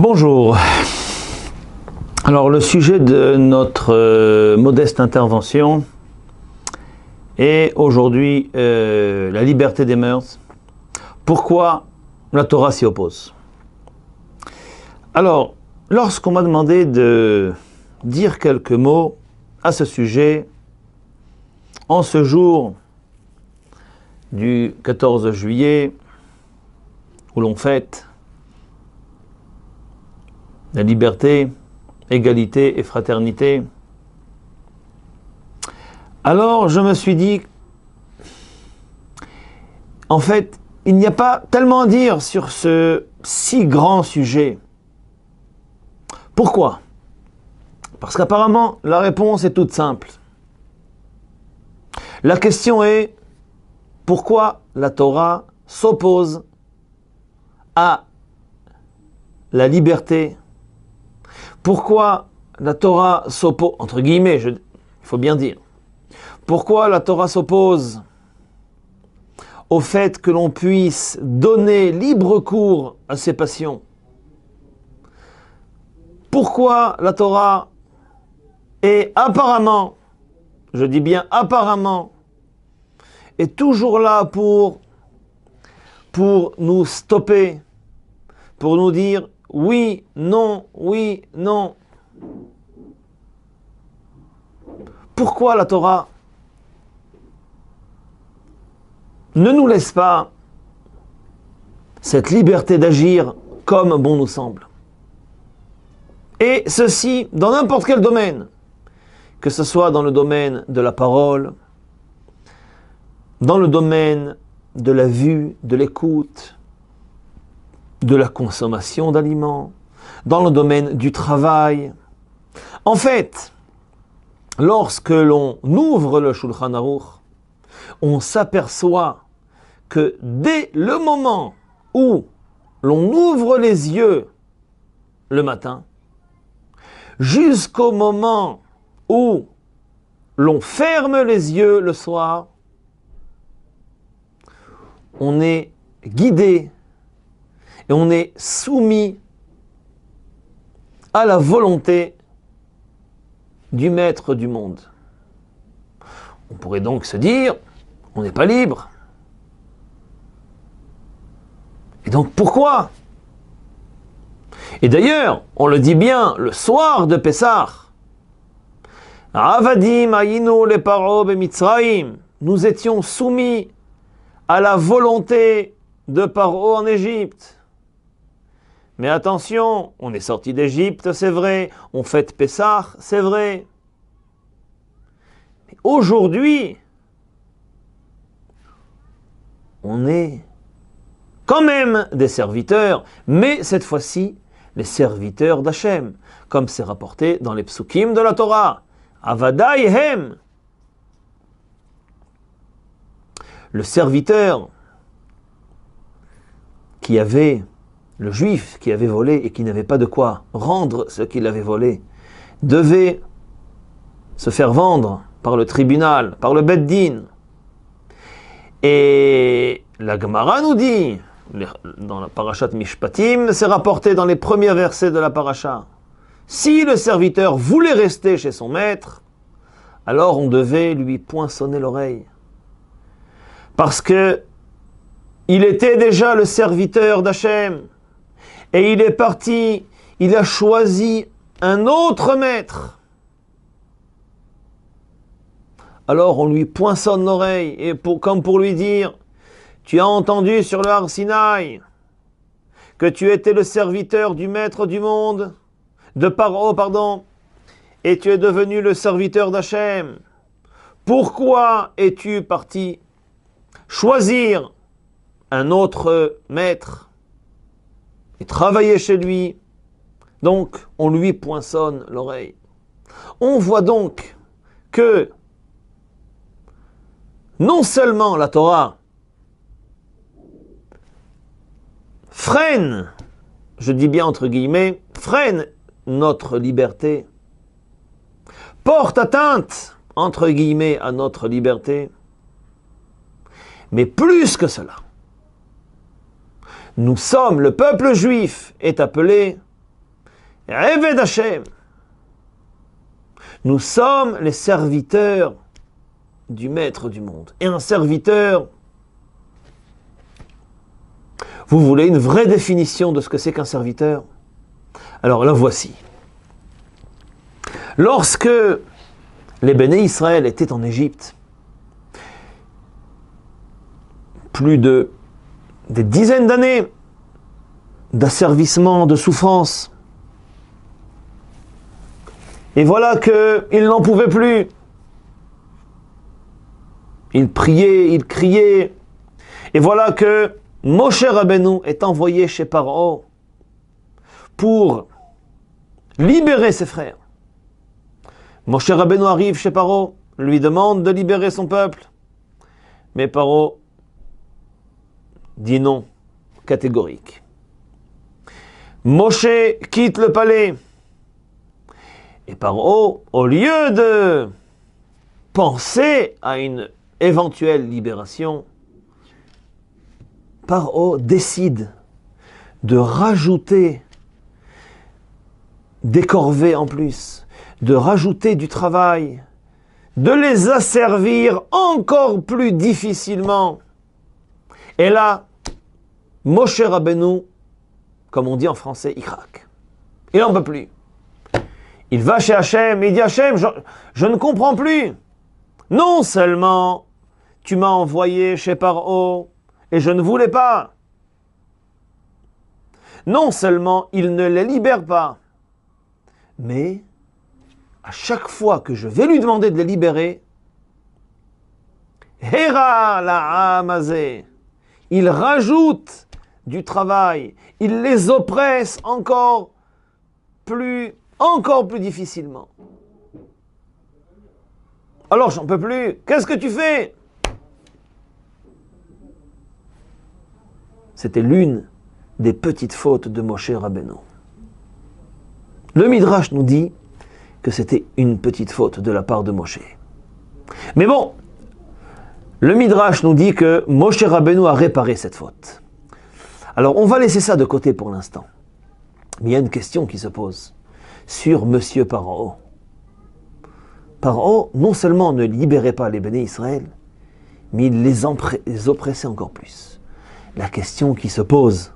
Bonjour. Alors le sujet de notre modeste intervention est aujourd'hui la liberté des mœurs. Pourquoi la Torah s'y oppose? Alors, lorsqu'on m'a demandé de dire quelques mots à ce sujet, en ce jour du 14 juillet, où l'on fête la liberté, égalité et fraternité, alors je me suis dit, en fait, il n'y a pas tellement à dire sur ce si grand sujet. Pourquoi? Parce qu'apparemment, la réponse est toute simple. La question est, pourquoi la Torah s'oppose à la liberté? Pourquoi la Torah s'oppose, entre guillemets, il faut bien dire, pourquoi la Torah s'oppose au fait que l'on puisse donner libre cours à ses passions? Pourquoi la Torah est apparemment, je dis bien apparemment, est toujours là pour nous stopper, pour nous dire oui, non, oui, non. Pourquoi la Torah ne nous laisse pas cette liberté d'agir comme bon nous semble? Et ceci dans n'importe quel domaine, que ce soit dans le domaine de la parole, dans le domaine de la vue, de l'écoute, de la consommation d'aliments, dans le domaine du travail. En fait, lorsque l'on ouvre le Shulchan Aruch, on s'aperçoit que dès le moment où l'on ouvre les yeux le matin, jusqu'au moment où l'on ferme les yeux le soir, on est guidé et on est soumis à la volonté du maître du monde. On pourrait donc se dire, on n'est pas libre. Et donc pourquoi? Et d'ailleurs, on le dit bien le soir de Pessah, Avadim ayinu le paro b'Mitzrayim, nous étions soumis à la volonté de Paro en Égypte. Mais attention, on est sorti d'Égypte, c'est vrai, on fête Pessah, c'est vrai. Mais aujourd'hui, on est quand même des serviteurs, mais cette fois-ci, les serviteurs d'Hachem, comme c'est rapporté dans les psukim de la Torah. Avadai hem. Le serviteur qui avait, le juif qui avait volé et qui n'avait pas de quoi rendre ce qu'il avait volé, devait se faire vendre par le tribunal, par le Beth Din. Et la Gemara nous dit, dans la parashat Mishpatim, c'est rapporté dans les premiers versets de la parasha, si le serviteur voulait rester chez son maître, alors on devait lui poinçonner l'oreille. Parce que il était déjà le serviteur d'Hachem. Et il est parti, il a choisi un autre maître. Alors on lui poinçonne l'oreille, et comme pour lui dire, tu as entendu sur le Har Sinaï que tu étais le serviteur du maître du monde, de Paro, pardon, et tu es devenu le serviteur d'Hachem. Pourquoi es-tu parti choisir un autre maître et travailler chez lui? Donc, on lui poinçonne l'oreille. On voit donc que non seulement la Torah freine, je dis bien entre guillemets, freine notre liberté, porte atteinte, entre guillemets, à notre liberté, mais plus que cela, nous sommes, le peuple juif est appelé Eved Hashem. Nous sommes les serviteurs du maître du monde. Et un serviteur, vous voulez une vraie définition de ce que c'est qu'un serviteur? Alors la voici. Lorsque les Béné Israël étaient en Égypte, plus de des dizaines d'années d'asservissement, de souffrance, et voilà qu'ils n'en pouvaient plus. Ils priaient, ils criaient, et voilà que Moshe Rabbeinu est envoyé chez Paro pour libérer ses frères. Moshe Rabbeinu arrive chez Paro, lui demande de libérer son peuple, mais Paro dit non, catégorique. Moshe quitte le palais, et Paro, au lieu de penser à une éventuelle libération, Paro décide de rajouter des corvées en plus, de rajouter du travail, de les asservir encore plus difficilement. Et là, Moshe Rabbeinu, comme on dit en français, il craque. Il n'en peut plus. Il va chez Hachem, il dit Hachem, je ne comprends plus. Non seulement tu m'as envoyé chez Paro et je ne voulais pas. Non seulement il ne les libère pas, mais à chaque fois que je vais lui demander de les libérer, Hera la Hamazé, il rajoute du travail, il les oppresse encore plus difficilement. Alors j'en peux plus, qu'est-ce que tu fais? C'était l'une des petites fautes de Moshe Rabbeinu. Le Midrash nous dit que c'était une petite faute de la part de Moshe. Mais bon, le Midrash nous dit que Moshe Rabbeinu a réparé cette faute. Alors on va laisser ça de côté pour l'instant. Mais il y a une question qui se pose sur Monsieur Paro. Paro, non seulement ne libérait pas les Béné Israël, mais il les oppressait encore plus. La question qui se pose,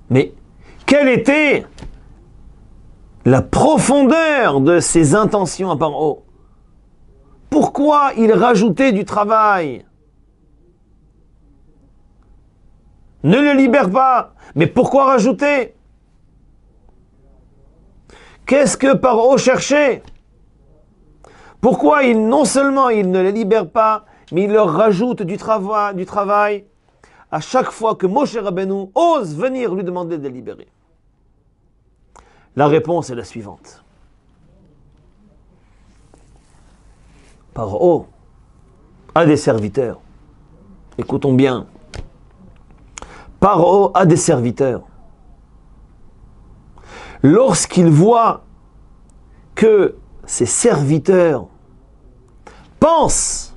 mais quelle était la profondeur de ses intentions à Paro? Pourquoi il rajoutait du travail? Ne le libère pas, mais pourquoi rajouter? Qu'est-ce que Paro cherchait? Pourquoi non seulement il ne les libère pas, mais il leur rajoute du travail à chaque fois que Moshe Rabbeinu ose venir lui demander de les libérer? La réponse est la suivante. Paro a des serviteurs. Écoutons bien. Paro a des serviteurs. Lorsqu'il voit que ses serviteurs pensent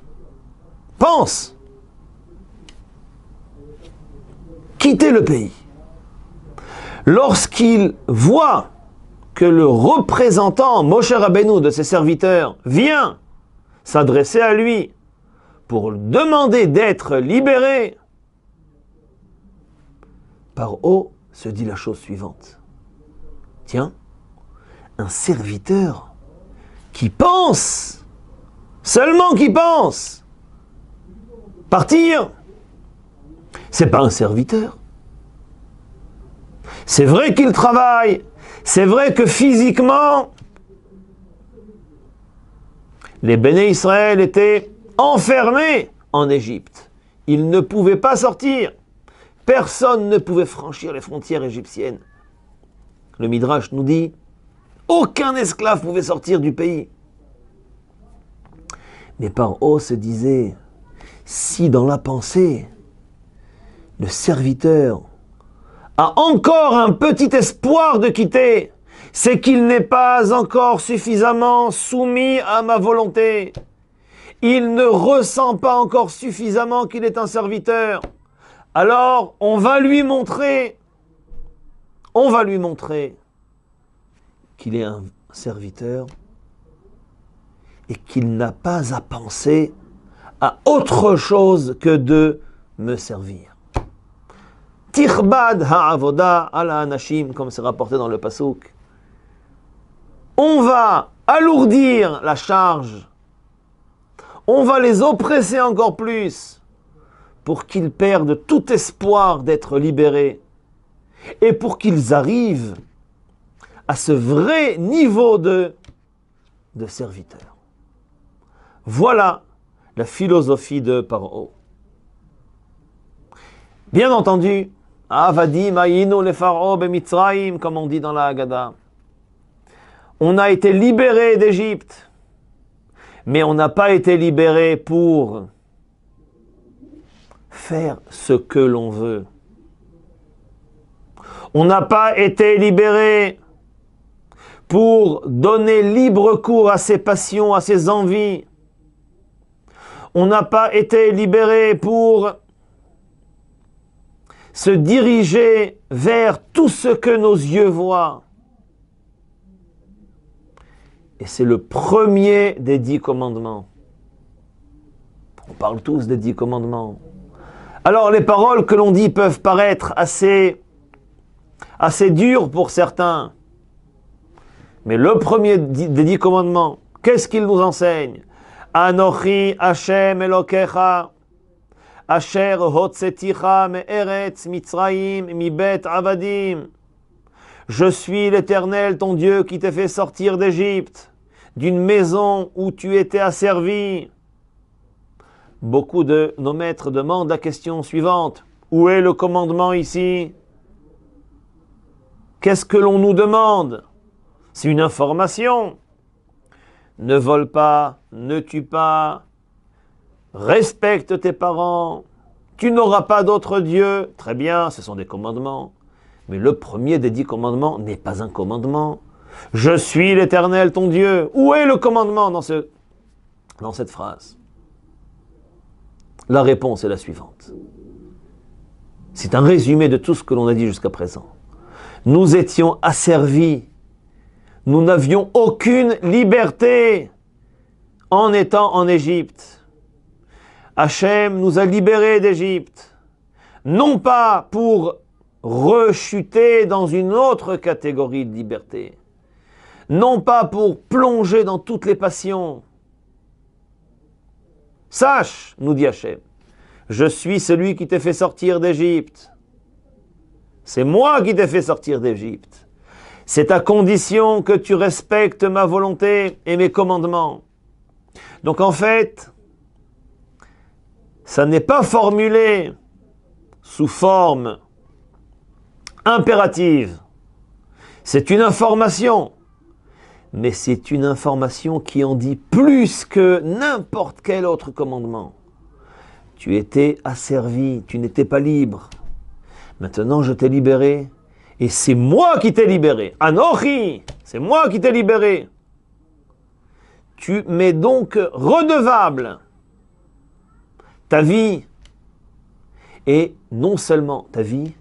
quitter le pays, lorsqu'il voit que le représentant Moshe Rabbeinu de ses serviteurs vient s'adresser à lui pour demander d'être libéré, Paro se dit la chose suivante. Tiens, un serviteur qui pense, seulement qui pense, partir, c'est pas un serviteur. C'est vrai qu'il travaille, c'est vrai que physiquement, les Béné Israël étaient enfermés en Égypte. Ils ne pouvaient pas sortir. Personne ne pouvait franchir les frontières égyptiennes. Le Midrash nous dit, aucun esclave pouvait sortir du pays. Mais Paro se disait, si dans la pensée, le serviteur a encore un petit espoir de quitter, c'est qu'il n'est pas encore suffisamment soumis à ma volonté. Il ne ressent pas encore suffisamment qu'il est un serviteur. Alors, on va lui montrer qu'il est un serviteur et qu'il n'a pas à penser à autre chose que de me servir. Tirbad ha'avoda ala anashim, comme c'est rapporté dans le pasuk. On va alourdir la charge, on va les oppresser encore plus pour qu'ils perdent tout espoir d'être libérés et pour qu'ils arrivent à ce vrai niveau de serviteur. Voilà la philosophie de Paro. Bien entendu, Avadim ayinu le Pharaon b'Mitzrayim, comme on dit dans la Haggadah. On a été libéré d'Égypte, mais on n'a pas été libéré pour faire ce que l'on veut. On n'a pas été libéré pour donner libre cours à ses passions, à ses envies. On n'a pas été libéré pour se diriger vers tout ce que nos yeux voient. Et c'est le premier des 10 commandements. On parle tous des 10 commandements. Alors les paroles que l'on dit peuvent paraître assez dures pour certains. Mais le premier des 10 commandements, qu'est-ce qu'il nous enseigne? Anochi Hashem Elokecha Asher hotzeticha me'eretz Mitzrayim mibet avadim. Je suis l'Éternel, ton Dieu, qui t'a fait sortir d'Égypte, d'une maison où tu étais asservi. Beaucoup de nos maîtres demandent la question suivante. Où est le commandement ici? Qu'est-ce que l'on nous demande? C'est une information. Ne vole pas, ne tue pas, respecte tes parents, tu n'auras pas d'autre Dieu. Très bien, ce sont des commandements. Mais le premier des 10 commandements n'est pas un commandement. Je suis l'Éternel, ton Dieu. Où est le commandement dans cette phrase? La réponse est la suivante. C'est un résumé de tout ce que l'on a dit jusqu'à présent. Nous étions asservis. Nous n'avions aucune liberté en étant en Égypte. Hachem nous a libérés d'Égypte, non pas pour rechuter dans une autre catégorie de liberté, non pas pour plonger dans toutes les passions. Sache, nous dit Hachem, je suis celui qui t'a fait sortir d'Égypte. C'est moi qui t'ai fait sortir d'Égypte. C'est à condition que tu respectes ma volonté et mes commandements. Donc en fait, ça n'est pas formulé sous forme impérative. C'est une information. Mais c'est une information qui en dit plus que n'importe quel autre commandement. Tu étais asservi, tu n'étais pas libre. Maintenant, je t'ai libéré. Et c'est moi qui t'ai libéré. Anochi, c'est moi qui t'ai libéré. Tu m'es donc redevable. Ta vie, et non seulement ta vie,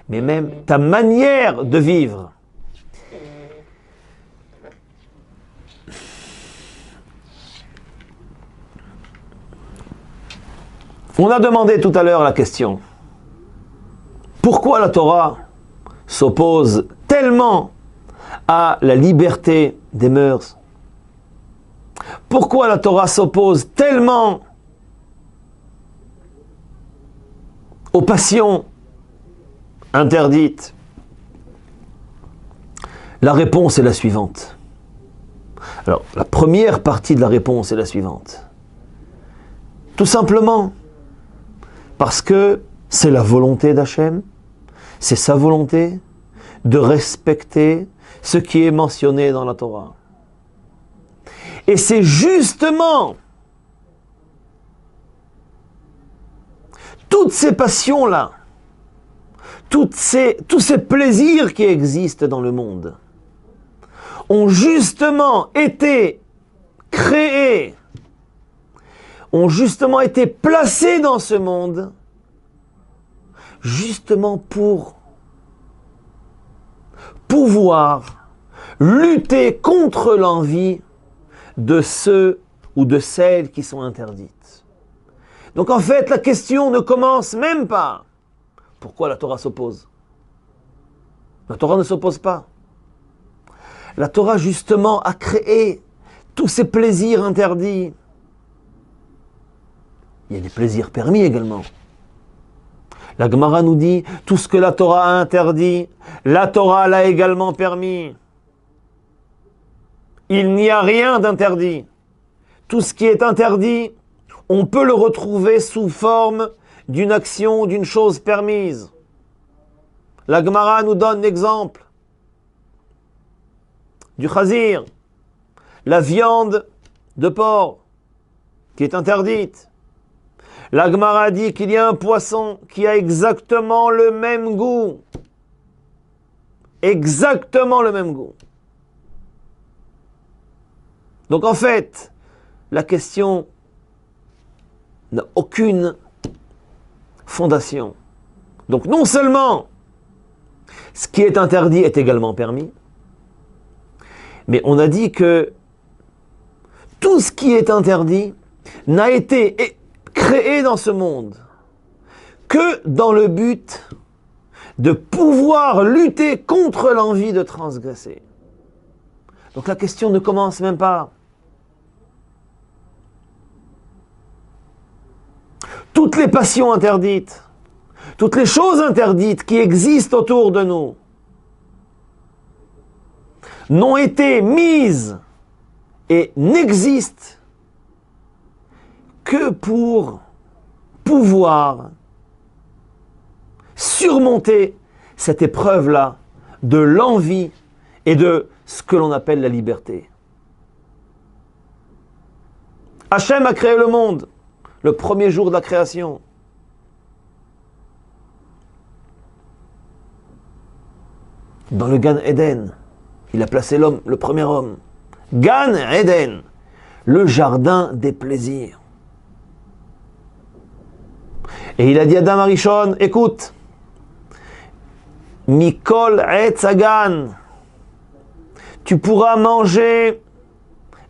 mais même ta manière de vivre. On a demandé tout à l'heure la question. Pourquoi la Torah s'oppose tellement à la liberté des mœurs? Pourquoi la Torah s'oppose tellement aux passions interdites? La réponse est la suivante. Alors, la première partie de la réponse est la suivante. Tout simplement parce que c'est la volonté d'Hachem, c'est sa volonté de respecter ce qui est mentionné dans la Torah. Et c'est justement toutes ces passions-là, tous ces plaisirs qui existent dans le monde, ont justement été créés, ont justement été placés dans ce monde, justement pour pouvoir lutter contre l'envie de ceux ou de celles qui sont interdites. Donc en fait, la question ne commence même pas. Pourquoi la Torah s'oppose? La Torah ne s'oppose pas. La Torah justement a créé tous ces plaisirs interdits. Il y a des plaisirs permis également. La Gemara nous dit, tout ce que la Torah a interdit, la Torah l'a également permis. Il n'y a rien d'interdit. Tout ce qui est interdit, on peut le retrouver sous forme d'une action, d'une chose permise. La Gemara nous donne l'exemple du chazir, la viande de porc qui est interdite. La Gemara dit qu'il y a un poisson qui a exactement le même goût. Exactement le même goût. Donc en fait, la question n'a aucune fondation. Donc non seulement ce qui est interdit est également permis, mais on a dit que tout ce qui est interdit n'a été créé dans ce monde que dans le but de pouvoir lutter contre l'envie de transgresser. Donc la question ne commence même pas. Toutes les passions interdites, toutes les choses interdites qui existent autour de nous n'ont été mises et n'existent que pour pouvoir surmonter cette épreuve-là de l'envie et de ce que l'on appelle la liberté. Hachem a créé le monde le premier jour de la création. Dans le Gan Eden, il a placé l'homme, le premier homme. Gan Eden, le jardin des plaisirs. Et il a dit à Adam Arishon, écoute, Mikol Etz Hagan, tu pourras manger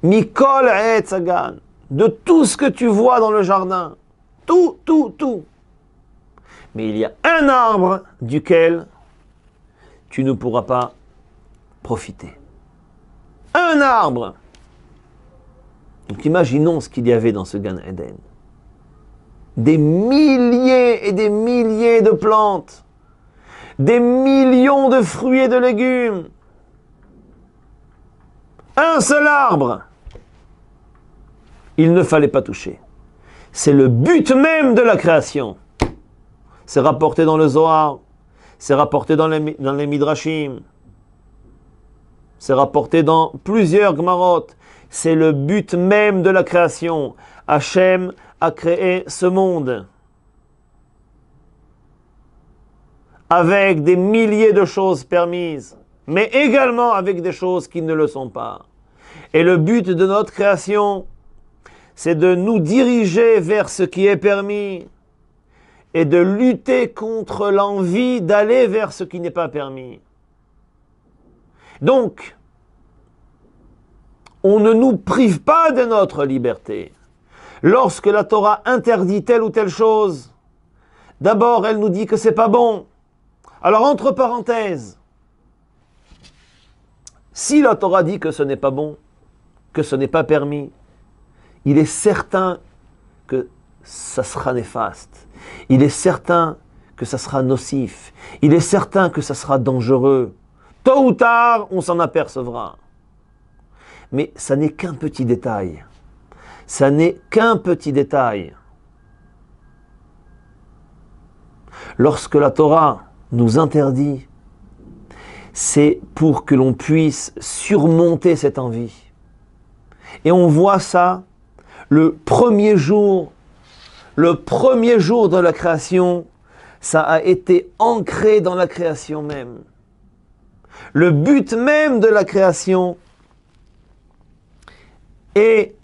Mikol Etz Hagan, de tout ce que tu vois dans le jardin. Tout, tout, tout. Mais il y a un arbre duquel tu ne pourras pas profiter. Un arbre. Donc imaginons ce qu'il y avait dans ce Gan Eden. Des milliers et des milliers de plantes, des millions de fruits et de légumes. Un seul arbre. Il ne fallait pas toucher. C'est le but même de la création. C'est rapporté dans le Zohar, c'est rapporté dans les Midrashim, c'est rapporté dans plusieurs Gemarot. C'est le but même de la création. Hachem a créé ce monde avec des milliers de choses permises, mais également avec des choses qui ne le sont pas. Et le but de notre création, c'est de nous diriger vers ce qui est permis et de lutter contre l'envie d'aller vers ce qui n'est pas permis. Donc, on ne nous prive pas de notre liberté. Lorsque la Torah interdit telle ou telle chose, d'abord elle nous dit que c'est pas bon. Alors entre parenthèses, si la Torah dit que ce n'est pas bon, que ce n'est pas permis, il est certain que ça sera néfaste. Il est certain que ça sera nocif. Il est certain que ça sera dangereux. Tôt ou tard, on s'en apercevra. Mais ça n'est qu'un petit détail. Ça n'est qu'un petit détail. Lorsque la Torah nous interdit, c'est pour que l'on puisse surmonter cette envie. Et on voit ça le premier jour de la création, ça a été ancré dans la création même. Le but même de la création est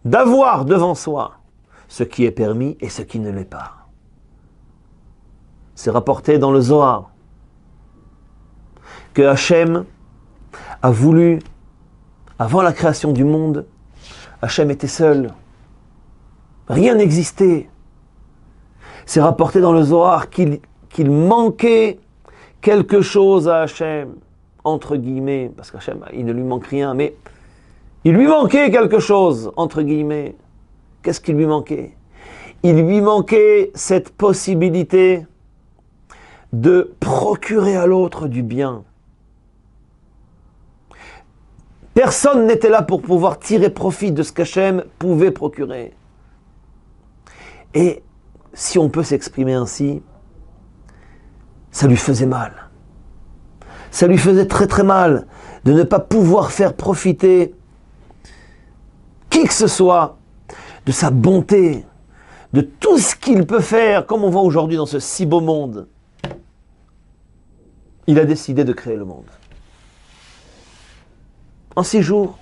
d'avoir devant soi ce qui est permis et ce qui ne l'est pas. C'est rapporté dans le Zohar que Hachem a voulu, avant la création du monde, Hachem était seul. Rien n'existait. C'est rapporté dans le Zohar qu'il manquait quelque chose à Hachem, entre guillemets, parce qu'Hachem, il ne lui manque rien, mais il lui manquait quelque chose, entre guillemets. Qu'est-ce qui lui manquait? Il lui manquait cette possibilité de procurer à l'autre du bien. Personne n'était là pour pouvoir tirer profit de ce qu'Hachem pouvait procurer. Et si on peut s'exprimer ainsi, ça lui faisait mal. Ça lui faisait très très mal de ne pas pouvoir faire profiter qui que ce soit de sa bonté, de tout ce qu'il peut faire, comme on voit aujourd'hui dans ce si beau monde. Il a décidé de créer le monde. En 6 jours.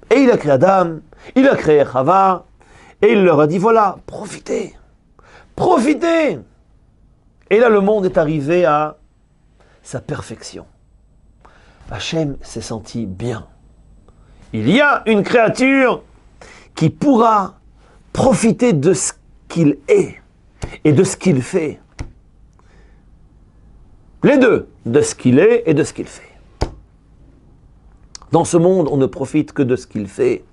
Et il a créé Adam, il a créé Chava, et il leur a dit, voilà, profitez, profitez. Et là, le monde est arrivé à sa perfection. Hachem s'est senti bien. Il y a une créature qui pourra profiter de ce qu'il est et de ce qu'il fait. Les deux, de ce qu'il est et de ce qu'il fait. Dans ce monde, on ne profite que de ce qu'il fait.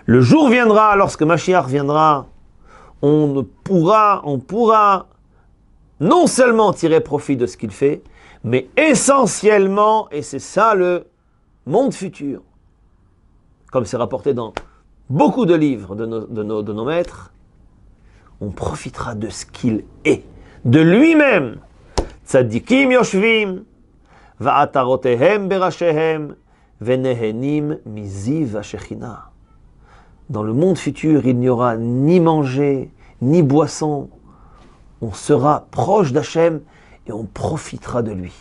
Le jour viendra, lorsque Mashiach viendra, on pourra non seulement tirer profit de ce qu'il fait, mais essentiellement, et c'est ça le monde futur, comme c'est rapporté dans beaucoup de livres de nos maîtres, on profitera de ce qu'il est, de lui-même. Tzadikim yoshvim, va'atarotehem berashehem, venehenim miziv hashechina. Dans le monde futur, il n'y aura ni manger, ni boisson. On sera proche d'Hachem et on profitera de lui.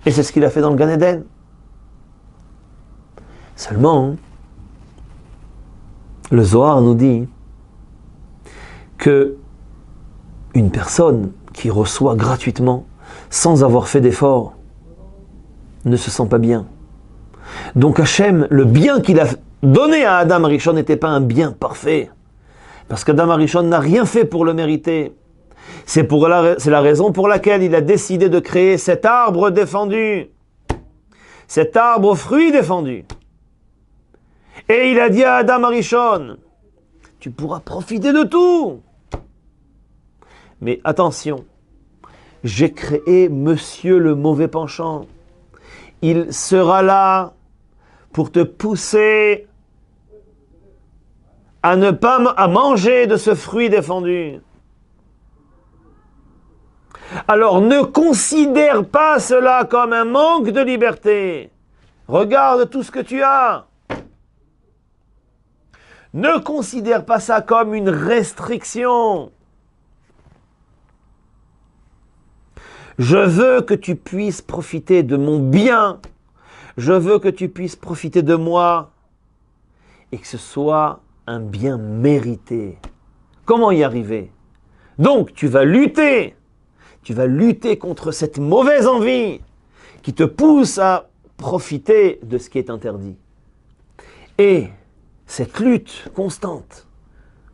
Et c'est ce qu'il a fait dans le Gan Eden. Seulement, le Zohar nous dit que une personne qui reçoit gratuitement, sans avoir fait d'effort, ne se sent pas bien. Donc Hachem, le bien qu'il a donné à Adam Arishon n'était pas un bien parfait. Parce qu'Adam Arishon n'a rien fait pour le mériter. C'est la raison pour laquelle il a décidé de créer cet arbre défendu. Cet arbre aux fruits défendus. Et il a dit à Adam Arishon, tu pourras profiter de tout. Mais attention, j'ai créé monsieur le mauvais penchant. Il sera là pour te pousser à ne pas manger de ce fruit défendu. Alors ne considère pas cela comme un manque de liberté. Regarde tout ce que tu as. Ne considère pas ça comme une restriction. Je veux que tu puisses profiter de mon bien. Je veux que tu puisses profiter de moi. Et que ce soit un bien mérité. Comment y arriver? Donc, tu vas lutter. Tu vas lutter contre cette mauvaise envie qui te pousse à profiter de ce qui est interdit. Et cette lutte constante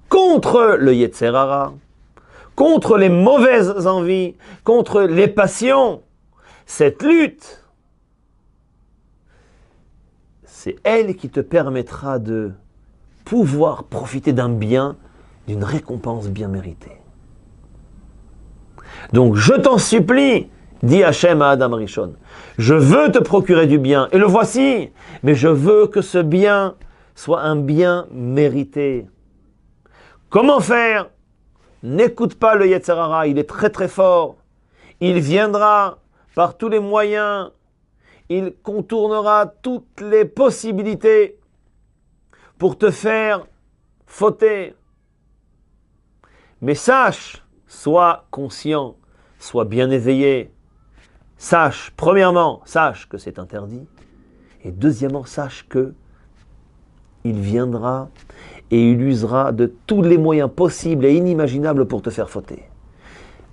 contre le Yetzer Hara, contre les mauvaises envies, contre les passions, cette lutte, c'est elle qui te permettra de pouvoir profiter d'un bien, d'une récompense bien méritée. Donc je t'en supplie, dit Hachem à Adam Arishon, je veux te procurer du bien, et le voici, mais je veux que ce bien soit un bien mérité. Comment faire? N'écoute pas le Yetzer Hara, il est très très fort. Il viendra par tous les moyens, il contournera toutes les possibilités pour te faire fauter. Mais sache, sois conscient, sois bien éveillé. Sache, premièrement, sache que c'est interdit. Et deuxièmement, sache que il viendra et il usera de tous les moyens possibles et inimaginables pour te faire fauter.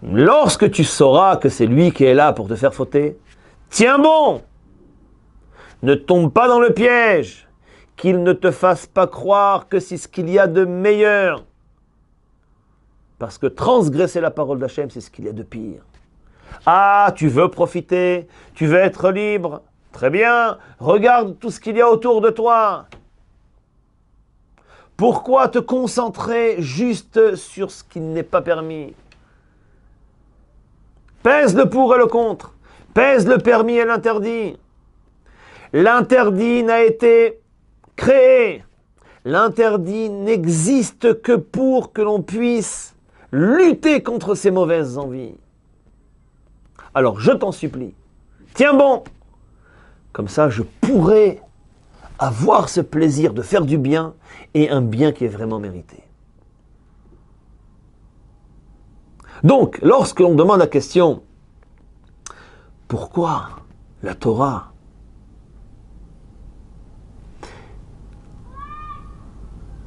lorsque tu sauras que c'est lui qui est là pour te faire fauter, tiens bon, ne tombe pas dans le piège, qu'il ne te fasse pas croire que c'est ce qu'il y a de meilleur. Parce que transgresser la parole d'Hachem, c'est ce qu'il y a de pire. Ah, tu veux profiter, tu veux être libre, très bien, regarde tout ce qu'il y a autour de toi. Pourquoi te concentrer juste sur ce qui n'est pas permis? Pèse le pour et le contre, pèse le permis et l'interdit. L'interdit n'a été créé, l'interdit n'existe que pour que l'on puisse lutter contre ces mauvaises envies. Alors je t'en supplie, tiens bon, comme ça je pourrai avoir ce plaisir de faire du bien et un bien qui est vraiment mérité. Donc, lorsque l'on demande la question, pourquoi la Torah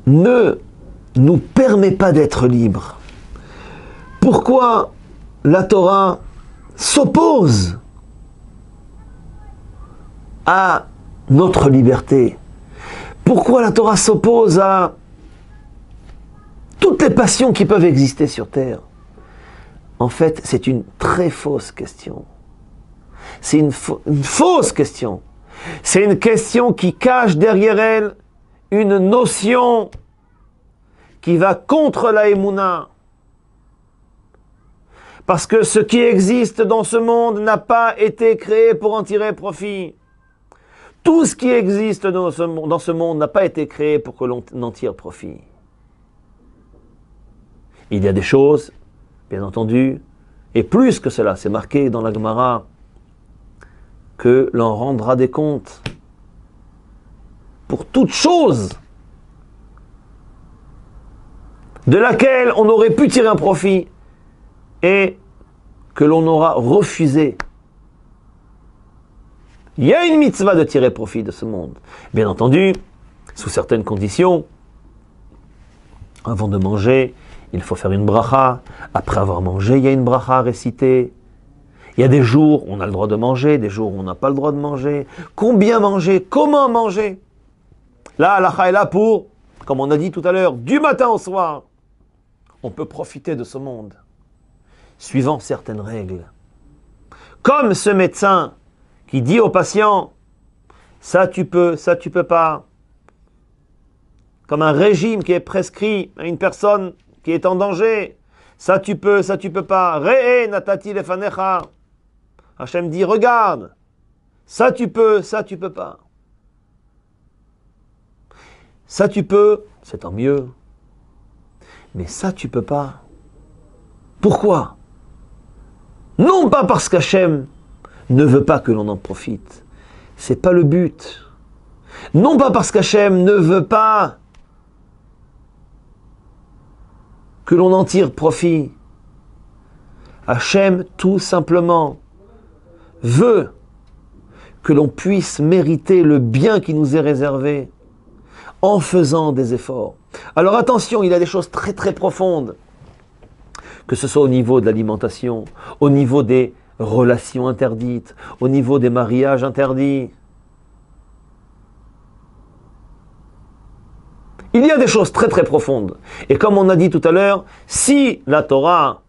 ne nous permet pas d'être libres? Pourquoi la Torah s'oppose à notre liberté? Pourquoi la Torah s'oppose à toutes les passions qui peuvent exister sur terre? En fait, c'est une très fausse question. C'est une fausse question. C'est une question qui cache derrière elle une notion qui va contre la Emouna. Parce que ce qui existe dans ce monde n'a pas été créé pour en tirer profit. Tout ce qui existe dans ce monde n'a pas été créé pour que l'on en tire profit. Il y a des choses, bien entendu, et plus que cela, c'est marqué dans la Gemara, que l'on rendra des comptes pour toute chose de laquelle on aurait pu tirer un profit et que l'on aura refusé. Il y a une mitzvah de tirer profit de ce monde. Bien entendu, sous certaines conditions, avant de manger, il faut faire une bracha. Après avoir mangé, il y a une bracha à réciter. Il y a des jours où on a le droit de manger, des jours où on n'a pas le droit de manger. Combien manger? Comment manger? Là, la est là pour, comme on a dit tout à l'heure, du matin au soir. On peut profiter de ce monde, suivant certaines règles. Comme ce médecin qui dit au patient, ça tu peux pas. Comme un régime qui est prescrit à une personne qui est en danger. Ça tu peux pas. Re'e natati lefanecha. Hachem dit, regarde, ça tu peux pas. Ça tu peux, c'est tant mieux. Mais ça tu peux pas. Pourquoi? Non pas parce qu'Hachem ne veut pas que l'on en profite. C'est pas le but. Non pas parce qu'Hachem ne veut pas que l'on en tire profit. Hachem, tout simplement, veut que l'on puisse mériter le bien qui nous est réservé en faisant des efforts. Alors attention, il y a des choses très très profondes, que ce soit au niveau de l'alimentation, au niveau des relations interdites, au niveau des mariages interdits. Il y a des choses très très profondes. Et comme on a dit tout à l'heure, si la Torah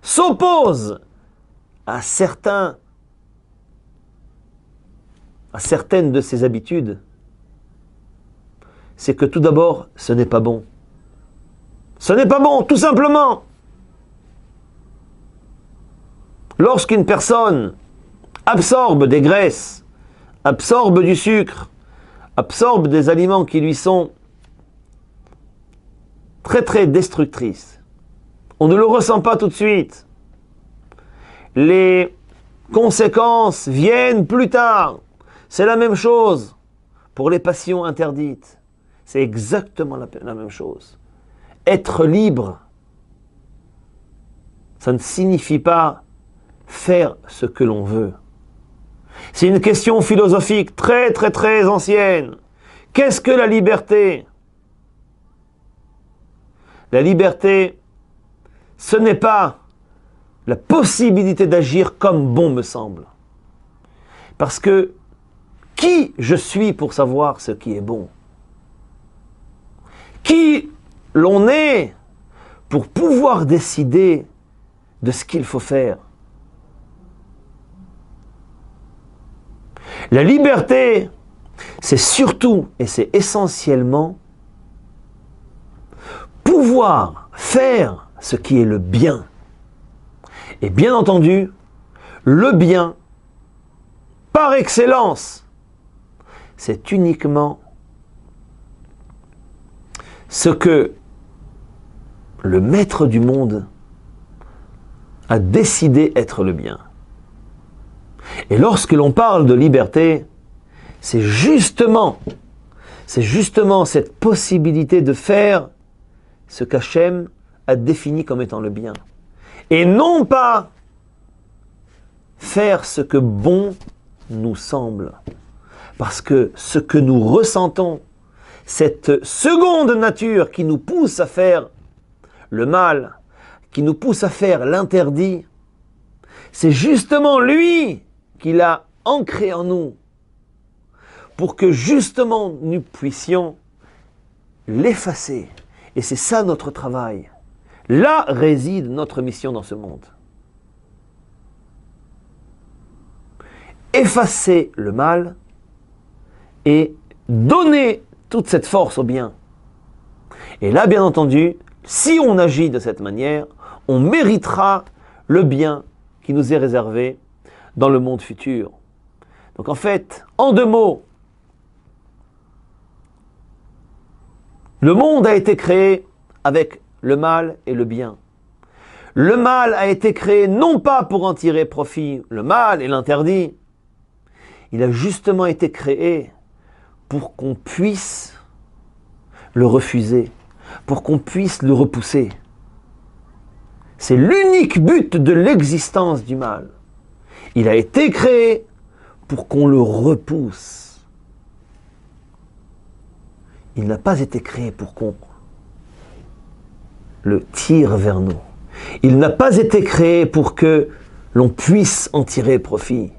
s'oppose à certaines de ses habitudes, c'est que tout d'abord, ce n'est pas bon. Ce n'est pas bon, tout simplement. Lorsqu'une personne absorbe des graisses, absorbe du sucre, absorbe des aliments qui lui sont très très destructrices, on ne le ressent pas tout de suite. Les conséquences viennent plus tard. C'est la même chose pour les passions interdites. C'est exactement la même chose. Être libre, ça ne signifie pas faire ce que l'on veut. C'est une question philosophique très très très ancienne. Qu'est-ce que la liberté? La liberté, ce n'est pas la possibilité d'agir comme bon me semble. Parce que qui je suis pour savoir ce qui est bon? Qui l'on est pour pouvoir décider de ce qu'il faut faire? La liberté, c'est surtout et c'est essentiellement pouvoir faire ce qui est le bien. Et bien entendu, le bien, par excellence, c'est uniquement ce que le maître du monde a décidé être le bien. Et lorsque l'on parle de liberté, c'est justement cette possibilité de faire ce qu'Hachem a défini comme étant le bien. Et non pas faire ce que bon nous semble. Parce que ce que nous ressentons, cette seconde nature qui nous pousse à faire le mal, qui nous pousse à faire l'interdit, c'est justement lui qui l'a ancré en nous pour que justement nous puissions l'effacer. Et c'est ça notre travail. Là réside notre mission dans ce monde. Effacer le mal et donner toute cette force au bien. Et là, bien entendu, si on agit de cette manière, on méritera le bien qui nous est réservé dans le monde futur. Donc en fait, en 2 mots, le monde a été créé avec le mal et le bien. Le mal a été créé non pas pour en tirer profit, le mal et l'interdit. Il a justement été créé pour qu'on puisse le refuser, pour qu'on puisse le repousser. C'est l'unique but de l'existence du mal. Il a été créé pour qu'on le repousse. Il n'a pas été créé pour qu'on le tire vers nous. Il n'a pas été créé pour que l'on puisse en tirer profit.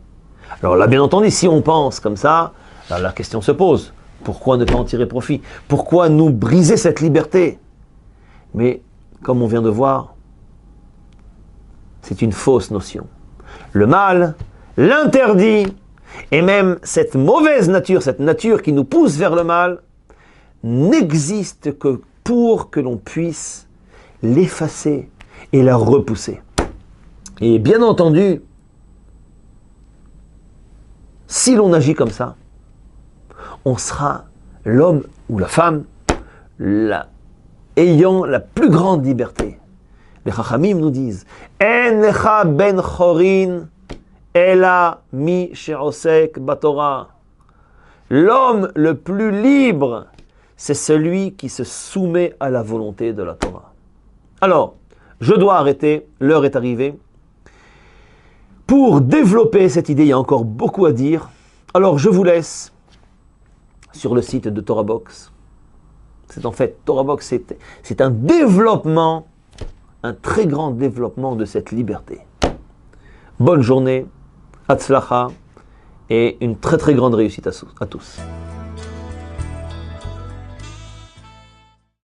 Alors là, bien entendu, si on pense comme ça, la question se pose. Pourquoi ne pas en tirer profit? Pourquoi nous briser cette liberté? Mais, comme on vient de voir, c'est une fausse notion. Le mal, l'interdit, et même cette mauvaise nature, cette nature qui nous pousse vers le mal, n'existe que pour que l'on puisse l'effacer et la repousser. Et bien entendu, si l'on agit comme ça, on sera l'homme ou la femme ayant la plus grande liberté. Les Chachamim nous disent En lecha ben chorin ela mi she'osek batorah. L'homme le plus libre, c'est celui qui se soumet à la volonté de la Torah. Alors, je dois arrêter, l'heure est arrivée. Pour développer cette idée, il y a encore beaucoup à dire. Alors, je vous laisse sur le site de Torah Box. C'est en fait, Torah Box, c'est un développement, un très grand développement de cette liberté. Bonne journée, Hatzlacha, et une très très grande réussite à tous.